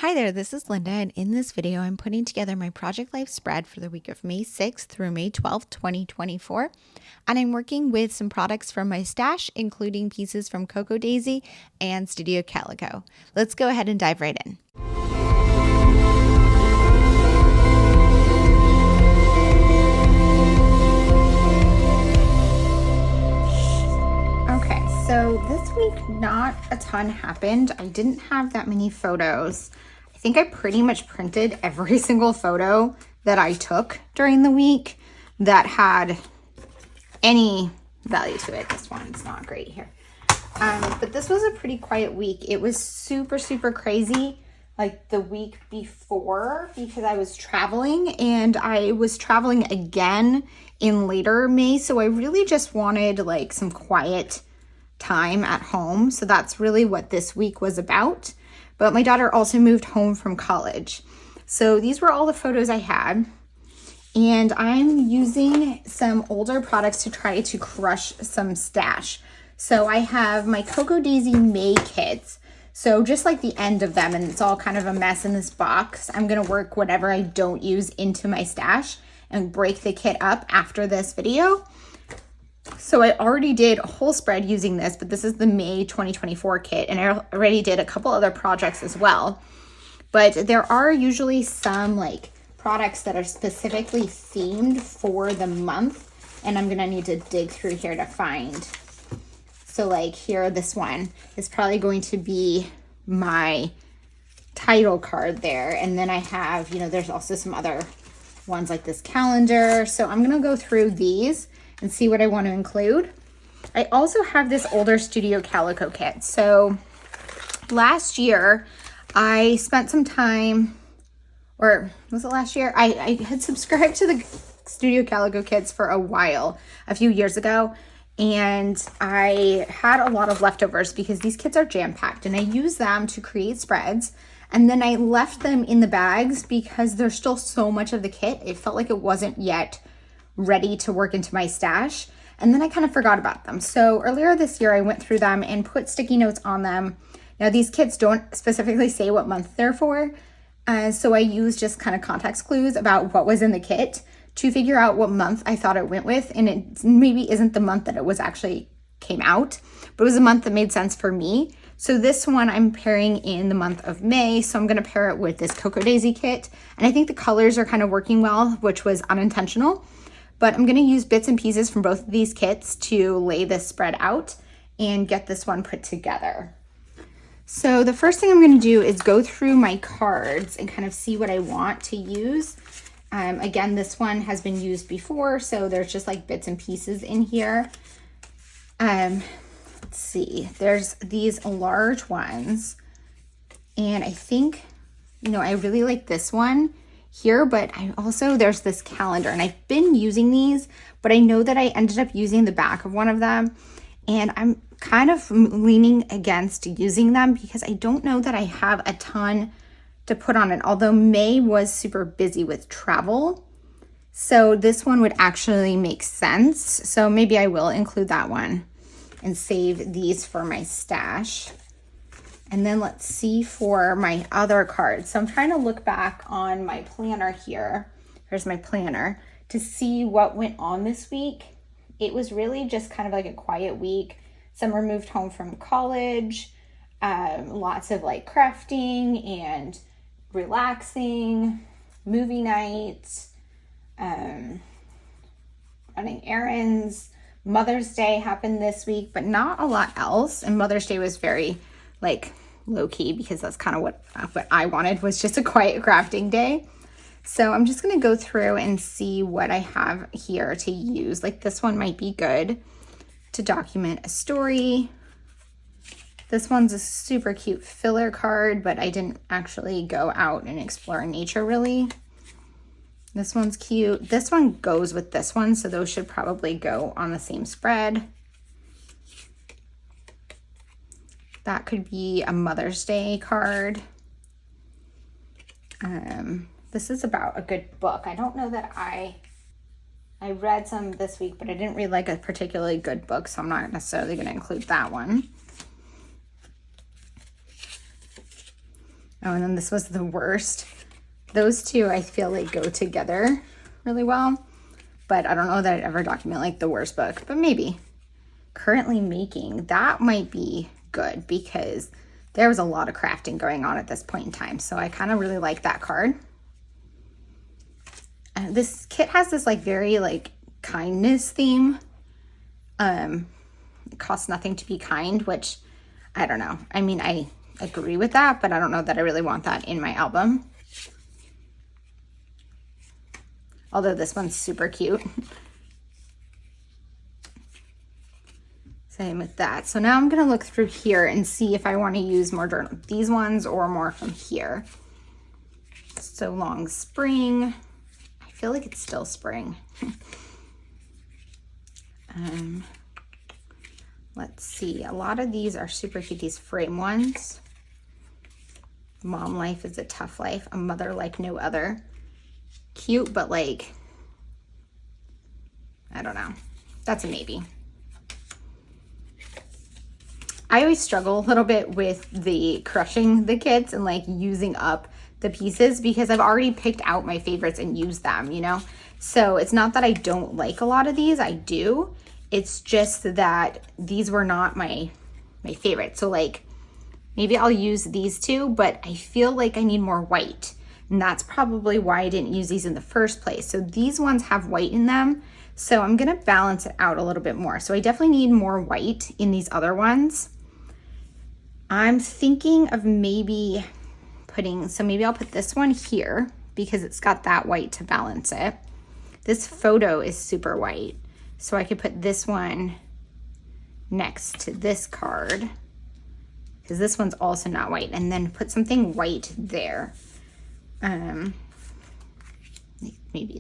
Hi there, this is Linda, and in this video, I'm putting together my Project Life spread for the week of May 6th through May 12th, 2024. And I'm working with some products from my stash, including pieces from Cocoa Daisy and Studio Calico. Let's go ahead and dive right in. Okay, so this week, not a ton happened. I didn't have that many photos. I think I pretty much printed every single photo that I took during the week that had any value to it. This one's not great here. But this was a pretty quiet week. It was super crazy like the week before because I was traveling, and I was traveling again in later May. So I really just wanted like some quiet time at home. So that's really what this week was about. But my daughter also moved home from college. So these were all the photos I had. And I'm using some older products to try to crush some stash. So I have my Cocoa Daisy May kits. So just like the end of them, and it's all kind of a mess in this box, I'm gonna work whatever I don't use into my stash and break the kit up after this video. So I already did a whole spread using this, but this is the May 2024 kit, and I already did a couple other projects as well. But there are usually some like products that are specifically themed for the month, and I'm gonna need to dig through here to find. So like here, this one is probably going to be my title card there. And then I have, there's also some other ones like this calendar. So I'm gonna go through these and see what I want to include. I also have this older Studio Calico kit. So last year I spent some time, or was it last year? I had subscribed to the Studio Calico kits for a while, a few years ago. And I had a lot of leftovers because these kits are jam-packed, and I use them to create spreads. And then I left them in the bags because there's still so much of the kit. It felt like it wasn't yet ready to work into my stash. And then I kind of forgot about them. So earlier this year, I went through them and put sticky notes on them. Now these kits don't specifically say what month they're for. So I used just kind of context clues about what was in the kit to figure out what month I thought it went with. And it maybe isn't the month that it was actually came out, but it was a month that made sense for me. So this one I'm pairing in the month of May. So I'm gonna pair it with this Cocoa Daisy kit. And I think the colors are kind of working well, which was unintentional. But I'm gonna use bits and pieces from both of these kits to lay this spread out and get this one put together. So the first thing I'm gonna do is go through my cards and kind of see what I want to use. Again, this one has been used before, so there's just like bits and pieces in here. Let's see, there's these large ones, and I think, I really like this one here, but there's this calendar, and I've been using these, but I know that I ended up using the back of one of them, and I'm kind of leaning against using them because I don't know that I have a ton to put on it, although May was super busy with travel. So this one would actually make sense. So maybe I will include that one and save these for my stash. And then let's see for my other cards. So I'm trying to look back on my planner here. Here's my planner to see what went on this week. It was really just kind of like a quiet week. Summer moved home from college, lots of like crafting and relaxing, movie nights, running errands. Mother's Day happened this week, but not a lot else. And Mother's Day was very like low-key because that's kind of what I wanted, was just a quiet crafting day. So I'm just gonna go through and see what I have here to use. Like this one might be good to document a story. This one's a super cute filler card, but I didn't actually go out and explore nature really. This one's cute. This one goes with this one, so those should probably go on the same spread. That could be a Mother's Day card. This is about a good book. I don't know that I read some this week, but I didn't read like a particularly good book, so I'm not necessarily going to include that one. Oh, and then this was the worst. Those two I feel like go together really well, but I don't know that I'd ever document like the worst book, but maybe. Currently making, that might be good because there was a lot of crafting going on at this point in time. So I kind of really like that card. This kit has this like very like kindness theme. It costs nothing to be kind, which I don't know. I mean, I agree with that, but I don't know that I really want that in my album. Although this one's super cute. Same with that. So now I'm going to look through here and see if I want to use more journal, these ones or more from here. So long spring. I feel like it's still spring. Let's see. A lot of these are super cute. These frame ones. Mom life is a tough life. A mother like no other. Cute, but like, I don't know. That's a maybe. I always struggle a little bit with the crushing the kits and like using up the pieces because I've already picked out my favorites and used them, you know? So it's not that I don't like a lot of these, I do. It's just that these were not my favorite. So like maybe I'll use these two, but I feel like I need more white. And that's probably why I didn't use these in the first place. So these ones have white in them. So I'm gonna balance it out a little bit more. So I definitely need more white in these other ones. I'm thinking of maybe maybe I'll put this one here because it's got that white to balance it. This photo is super white. So I could put this one next to this card because this one's also not white, and then put something white there. Maybe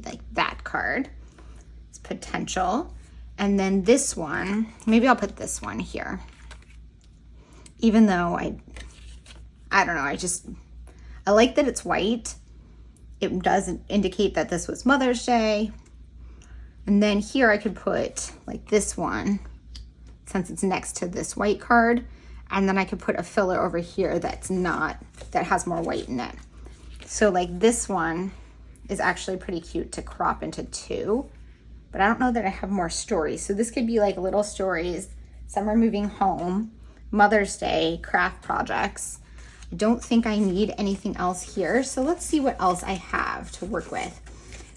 like that card. It's potential. And then this one, maybe I'll put this one here. Even though I don't know, I like that it's white. It does indicate that this was Mother's Day. And then here I could put like this one, since it's next to this white card. And then I could put a filler over here that has more white in it. So like this one is actually pretty cute to crop into two, but I don't know that I have more stories. So this could be like little stories. Summer moving home, Mother's Day, craft projects. I don't think I need anything else here. So let's see what else I have to work with.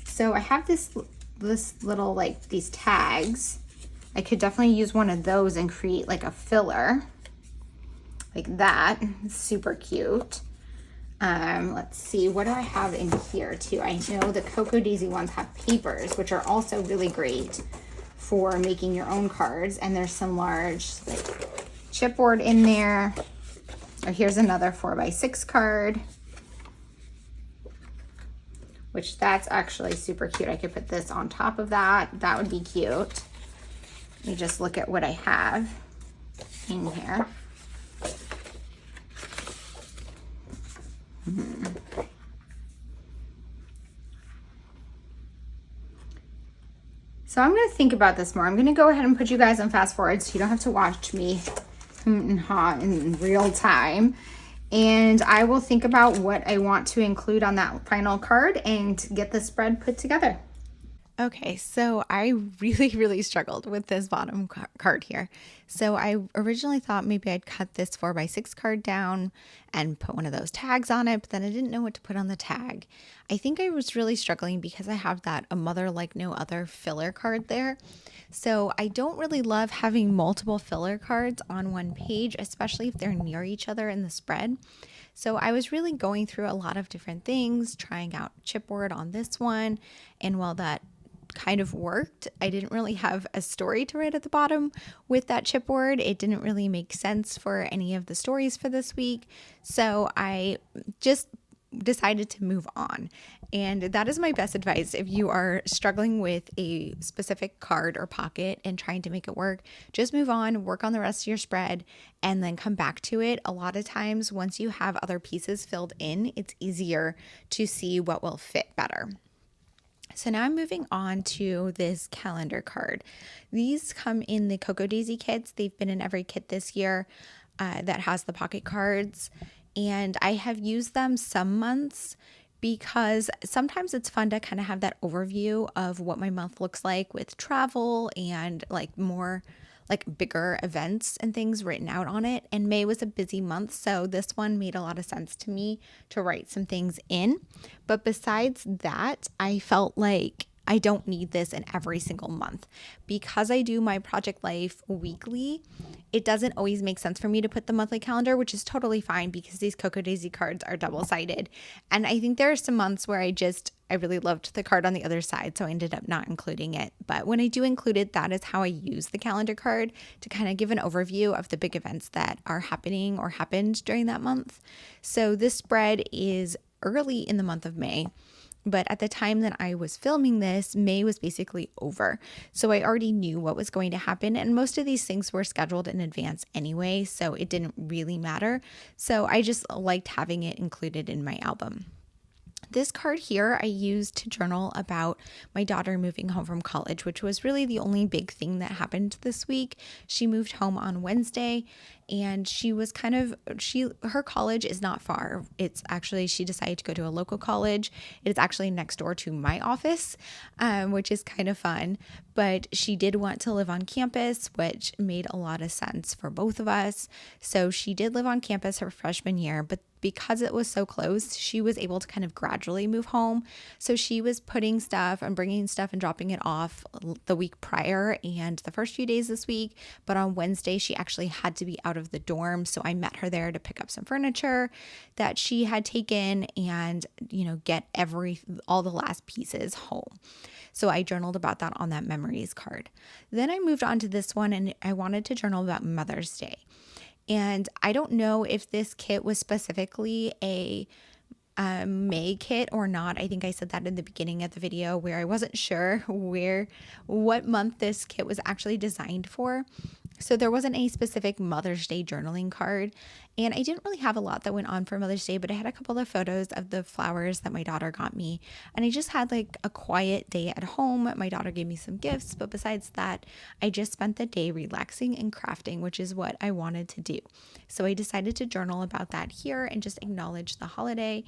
So I have this little, like these tags. I could definitely use one of those and create like a filler like that. It's super cute. Let's see, what do I have in here too? I know the Cocoa Daisy ones have papers, which are also really great for making your own cards. And there's some large like chipboard in there. Or here's another 4x6 card, which that's actually super cute. I could put this on top of that. That would be cute. Let me just look at what I have in here. So I'm going to think about this more. I'm going to go ahead and put you guys on fast forward so you don't have to watch me and ha in real time. And I will think about what I want to include on that final card and get the spread put together. Okay, so I really struggled with this bottom card here. So I originally thought maybe I'd cut this 4x6 card down and put one of those tags on it, but then I didn't know what to put on the tag. I think I was really struggling because I have that A Mother Like No Other filler card there. So I don't really love having multiple filler cards on one page, especially if they're near each other in the spread. So I was really going through a lot of different things, trying out chipboard on this one, and while that kind of worked, I didn't really have a story to write at the bottom with that chipboard. It didn't really make sense for any of the stories for this week. So I just decided to move on. And that is my best advice. If you are struggling with a specific card or pocket and trying to make it work, just move on, work on the rest of your spread, and then come back to it. A lot of times, once you have other pieces filled in, it's easier to see what will fit better. So now I'm moving on to this calendar card. These come in the Cocoa Daisy kits. They've been in every kit this year that has the pocket cards. and I have used them some months because sometimes it's fun to kind of have that overview of what my month looks like with travel and like more like bigger events and things written out on it. And May was a busy month, so this one made a lot of sense to me to write some things in. But besides that, I felt like I don't need this in every single month. Because I do my project life weekly, it doesn't always make sense for me to put the monthly calendar, which is totally fine because these Cocoa Daisy cards are double-sided. And I think there are some months where I really loved the card on the other side, so I ended up not including it. But when I do include it, that is how I use the calendar card to kind of give an overview of the big events that are happening or happened during that month. So this spread is early in the month of May. But at the time that I was filming this, May was basically over. So I already knew what was going to happen. And most of these things were scheduled in advance anyway, so it didn't really matter. So I just liked having it included in my album. This card here I used to journal about my daughter moving home from college, which was really the only big thing that happened this week. She moved home on Wednesday, and her college is not far. It's actually, she decided to go to a local college. It's actually next door to my office, which is kind of fun. But she did want to live on campus, which made a lot of sense for both of us. So she did live on campus her freshman year, but because it was so close, she was able to kind of gradually move home. So she was putting stuff and bringing stuff and dropping it off the week prior and the first few days this week. But on Wednesday, she actually had to be out of the dorm. So I met her there to pick up some furniture that she had taken and, get all the last pieces home. So I journaled about that on that memories card. Then I moved on to this one, and I wanted to journal about Mother's Day. And I don't know if this kit was specifically a May kit or not. I think I said that in the beginning of the video where I wasn't sure what month this kit was actually designed for. So there wasn't a specific Mother's Day journaling card, and I didn't really have a lot that went on for Mother's Day, but I had a couple of photos of the flowers that my daughter got me, and I just had like a quiet day at home. My daughter gave me some gifts, but besides that, I just spent the day relaxing and crafting, which is what I wanted to do. So I decided to journal about that here and just acknowledge the holiday.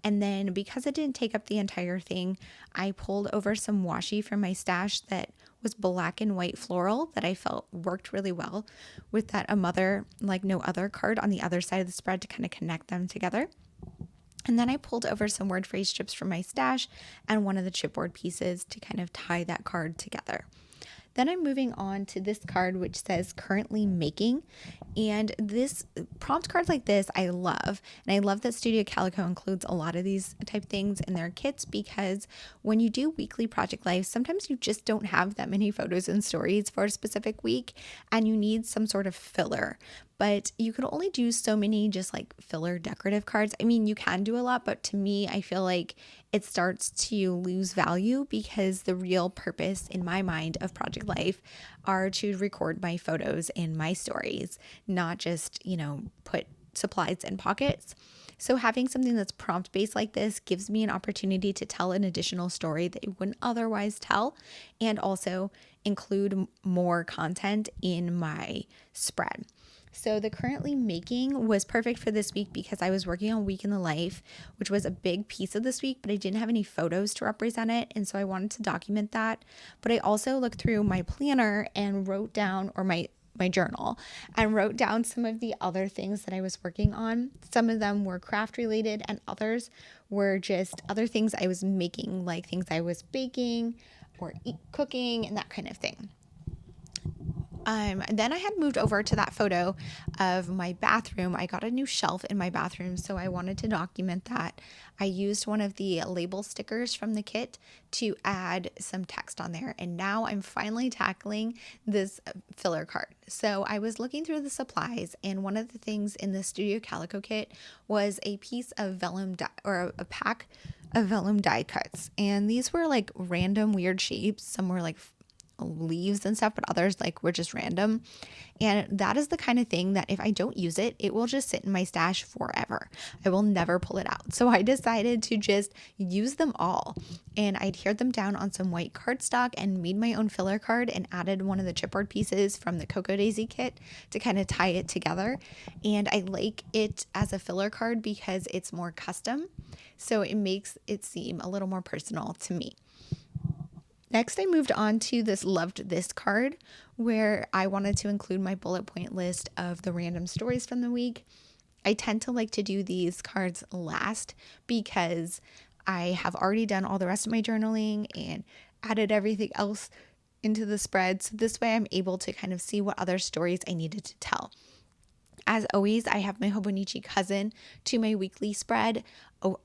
And then because it didn't take up the entire thing, I pulled over some washi from my stash that was black and white floral that I felt worked really well with that A Mother Like No Other card on the other side of the spread to kind of connect them together. And then I pulled over some word phrase strips from my stash and one of the chipboard pieces to kind of tie that card together. Then I'm moving on to this card, which says currently making. And this prompt cards like this, I love. And I love that Studio Calico includes a lot of these type things in their kits, because when you do weekly project life, sometimes you just don't have that many photos and stories for a specific week, and you need some sort of filler. But you can only do so many just like filler decorative cards. I mean, you can do a lot, but to me, I feel like it starts to lose value, because the real purpose in my mind of project life are to record my photos and my stories, not just, put supplies in pockets. So having something that's prompt based like this gives me an opportunity to tell an additional story that you wouldn't otherwise tell, and also include more content in my spread. So the currently making was perfect for this week because I was working on Week in the Life, which was a big piece of this week, but I didn't have any photos to represent it. And so I wanted to document that. But I also looked through my planner and wrote down, or my journal, and wrote down some of the other things that I was working on. Some of them were craft related, and others were just other things I was making, like things I was baking or cooking and that kind of thing. Then I had moved over to that photo of my bathroom. I got a new shelf in my bathroom, so I wanted to document that. I used one of the label stickers from the kit to add some text on there, and now I'm finally tackling this filler card. So I was looking through the supplies, and one of the things in the Studio Calico kit was a piece of vellum die, or a pack of vellum die cuts, and these were like random weird shapes. Some were like leaves and stuff, but others like were just random. And that is the kind of thing that if I don't use it, it will just sit in my stash forever. I will never pull it out. So I decided to just use them all. And I adhered them down on some white cardstock and made my own filler card and added one of the chipboard pieces from the Cocoa Daisy kit to kind of tie it together. And I like it as a filler card because it's more custom. So it makes it seem a little more personal to me. Next, I moved on to this loved this card where I wanted to include my bullet point list of the random stories from the week. I tend to like to do these cards last because I have already done all the rest of my journaling and added everything else into the spread. So this way I'm able to kind of see what other stories I needed to tell. As always, I have my Hobonichi cousin to my weekly spread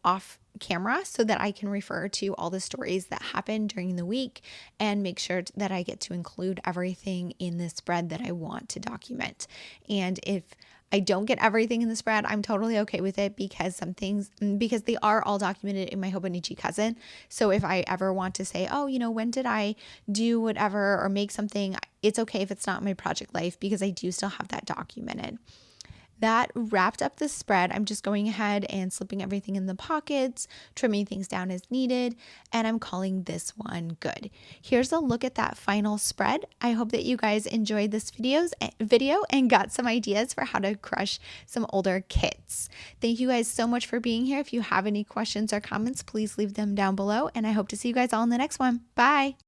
off camera so that I can refer to all the stories that happen during the week and make sure that I get to include everything in the spread that I want to document. And if I don't get everything in the spread, I'm totally okay with it because because they are all documented in my Hobonichi cousin. So if I ever want to say, oh, when did I do whatever or make something, it's okay if it's not my project life because I do still have that documented. That wrapped up the spread. I'm just going ahead and slipping everything in the pockets, trimming things down as needed, and I'm calling this one good. Here's a look at that final spread. I hope that you guys enjoyed this video and got some ideas for how to crush some older kits. Thank you guys so much for being here. If you have any questions or comments, please leave them down below, and I hope to see you guys all in the next one. Bye!